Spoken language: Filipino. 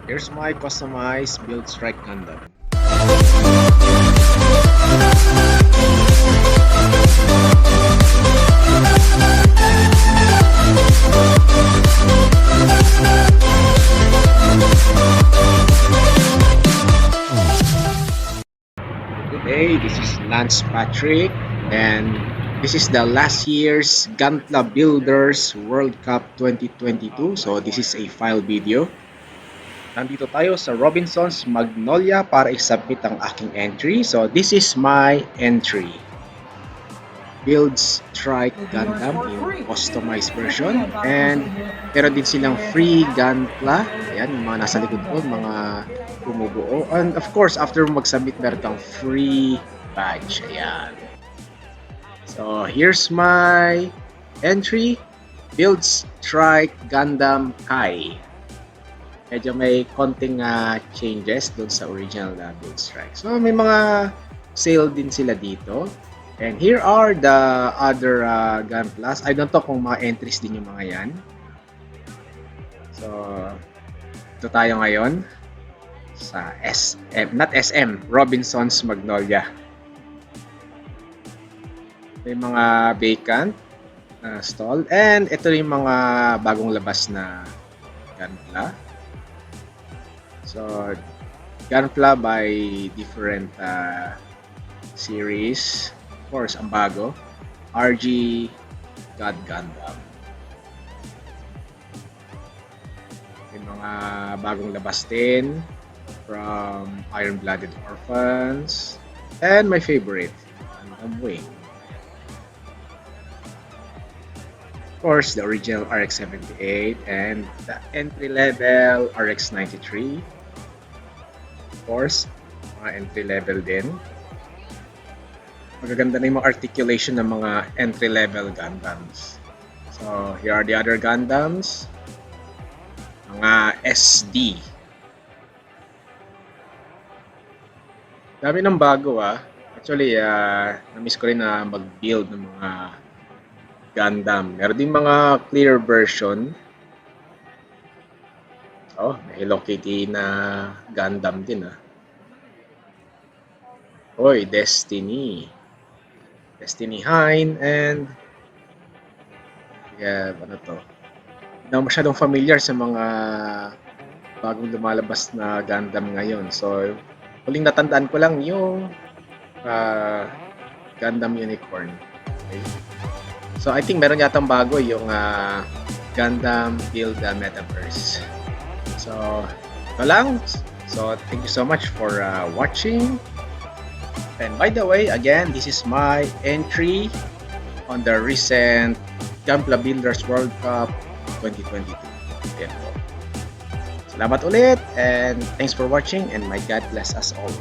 Here's my customized Build Strike Gundam. Today, this is Lance Patrick, and this is the last year's Gunpla Builders World Cup 2022. So this is a file video. Nandito tayo sa Robinson's Magnolia para i-submit ang aking entry. So this is my entry. Build Strike Gundam in customized version. And meron din silang free Gunpla. Ayan, yung mga nasa likod ko, mga bumubuo. And of course, after mag-submit, meron kang free badge. Ayan. So here's my entry. Build Strike Gundam Kai. Medyo may konting changes doon sa original Build Strike. So may mga sale din sila dito. And here are the other Gunplas. I don't know kung mga entries din yung mga yan. So ito tayo ngayon sa SM, not SM, Robinson's Magnolia. May mga vacant stall. And ito yung mga bagong labas na Gunpla. So, Gunpla by different series. Of course, ang bago, RG God Gundam. May mga bagong labas din from Iron-Blooded Orphans. And my favorite, Gundam Wing. Of course, the original RX-78 and the entry-level RX-93. Of course, mga entry-level din. Magaganda na yung mga articulation ng mga entry-level Gundams. So, here are the other Gundams. Mga SD. Dami ng bago Actually, na-miss ko rin na mag-build ng mga Gundam. Meron din mga clear version. Oh, may Hello Kitty na Gundam din Oy, Destiny. Destiny Hein and ano to? Hindi ako masyadong familiar sa mga bagong lumalabas na Gundam ngayon. So, huling natandaan ko lang yung Gundam Unicorn. Okay. So, I think meron yatang bago yung Gundam Build Metaverse. So, ito lang. So, thank you so much for watching. And by the way, again, this is my entry on the recent Gunpla Builders World Cup 2022. Ayan po. Salamat ulit and thanks for watching and may God bless us all.